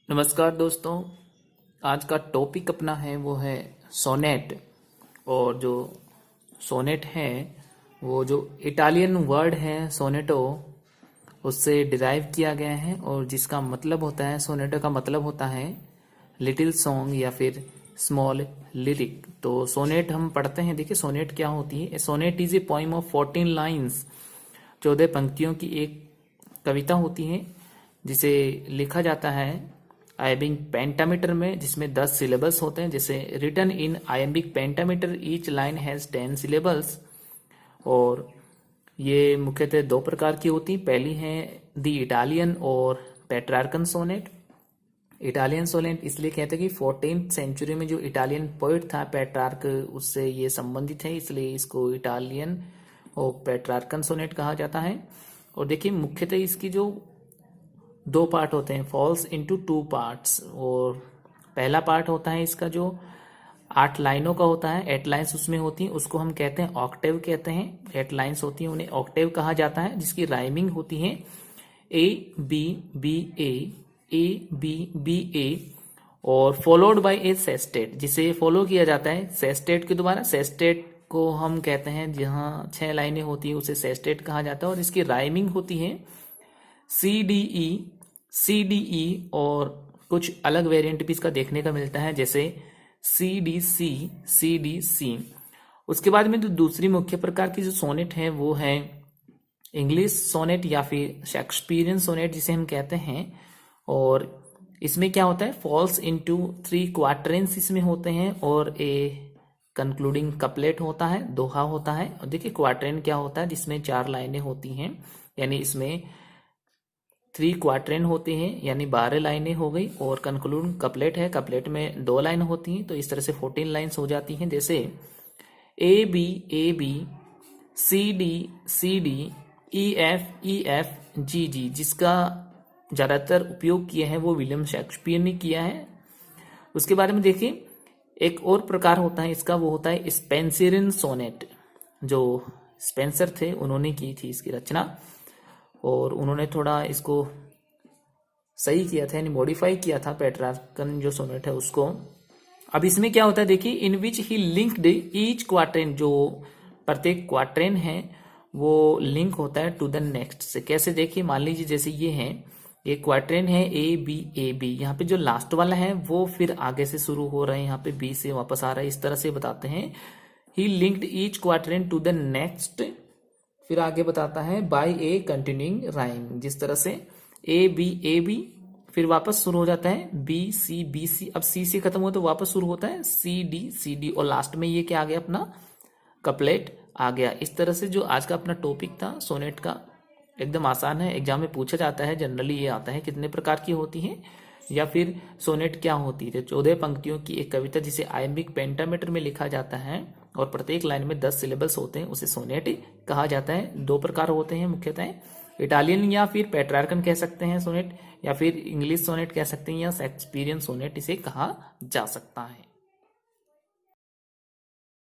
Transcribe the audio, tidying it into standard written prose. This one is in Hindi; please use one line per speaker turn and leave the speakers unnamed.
नमस्कार दोस्तों। आज का टॉपिक अपना है वो है सोनेट। और जो सोनेट है वो जो इटालियन वर्ड है सोनेटो उससे डिराइव किया गया है और जिसका मतलब होता है सोनेटो का मतलब होता है लिटिल सॉन्ग या फिर स्मॉल लिरिक। तो सोनेट हम पढ़ते हैं। देखिए सोनेट क्या होती है। Sonnet is a poem of 14 lines, 14 पंक्तियों की एक कविता होती है जिसे लिखा जाता है आयम्बिक पेंटामीटर में, जिसमें 10 सिलेबल्स होते हैं। जैसे written in iambic pentameter each line has 10 syllables. और ये मुख्यतः दो प्रकार की होती हैं। पहली है दी इटालियन और पेट्रार्कन सोनेट। इटालियन सोनेट इसलिए कहते हैं कि 14th सेंचुरी में जो इटालियन पोइट था पेट्रार्क, उससे ये संबंधित है, इसलिए इसको इटालियन और पेट्रार्कन सोनेट कहा जाता है। और देखिए मुख्यतः इसकी जो दो पार्ट होते हैं, फॉल्स इनटू 2 पार्ट्स। और पहला पार्ट होता है इसका जो 8 लाइनों का होता है, 8 लाइन्स उसमें होती हैं, उसको हम कहते हैं ऑक्टेव कहते हैं। 8 लाइन्स होती हैं उन्हें ऑक्टेव कहा जाता है, जिसकी राइमिंग होती है ए बी बी ए और फॉलोड बाय ए सेस्टेट, जिसे फॉलो किया जाता है सेस्टेट के द्वारा। सेस्टेट को हम कहते हैं जहां 6 लाइनें होती है उसे सेस्टेट कहा जाता है। और इसकी राइमिंग होती है सी डी ई और कुछ अलग वेरिएंट भी इसका देखने का मिलता है, जैसे सी डी सी। उसके बाद में जो दूसरी मुख्य प्रकार की जो सोनेट है वो है इंग्लिश सोनेट या फिर शेक्सपियरियन सोनेट जिसे हम कहते हैं। और इसमें क्या होता है, फॉल्स इनटू 3 क्वार्टरेंस इसमें होते हैं और ए कंक्लूडिंग कपलेट होता है, दोहा होता है। और देखिए क्वार्टरेन क्या होता है, जिसमें 4 लाइनें होती हैं, यानी इसमें 3 क्वार्टरेन होते हैं, यानी 12 लाइनें हो गई। और कंक्लूड कपलेट है, कपलेट में 2 लाइन होती हैं, तो इस तरह से 14 लाइन्स हो जाती हैं। जैसे A B C D E F G G, जिसका ज़्यादातर उपयोग किया है वो विलियम शेक्सपियर ने किया है। उसके बारे में देखिए एक और प्रकार होता है इसका, वो होता है स्पेंसरियन सोनेट। जो स्पेंसर थे उन्होंने की थी इसकी रचना और उन्होंने थोड़ा इसको सही किया था, यानी मॉडिफाई किया था पेट्रार्कन जो सोनेट है उसको। अब इसमें क्या होता है देखिए, इन विच ही लिंक्ड ईच क्वार्टरेन, जो प्रत्येक क्वार्टरेन है वो लिंक होता है टू द नेक्स्ट से। कैसे देखिए, मान लीजिए जैसे ये है, ये क्वार्टरेन है ए बी, यहाँ पे जो लास्ट वाला है वो फिर आगे से शुरू हो रहा है, यहाँ पे बी से वापस आ रहा है, इस तरह से बताते हैं। He linked each quatrain to the next, फिर आगे बताता है बाय ए कंटिन्यूइंग राइम, जिस तरह से ए बी फिर वापस शुरू हो जाता है बी सी। अब सी से खत्म हो तो वापस शुरू होता है सी डी और लास्ट में ये क्या आ गया, अपना कपलेट आ गया। इस तरह से जो आज का अपना टॉपिक था सोनेट का, एकदम आसान है, एग्जाम में पूछा जाता है। जनरली ये आता है कितने प्रकार की होती है या फिर सोनेट क्या होती है। 14 पंक्तियों की एक कविता जिसे आयम्बिक पेंटामीटर में लिखा जाता है और प्रत्येक लाइन में 10 सिलेबल्स होते हैं, उसे सोनेट कहा जाता है। 2 प्रकार होते हैं मुख्यतः, इटालियन या फिर पेट्रार्कन कह सकते हैं सोनेट, या फिर इंग्लिश सोनेट कह सकते हैं, या शेक्सपियरियन सोनेट इसे कहा जा सकता है।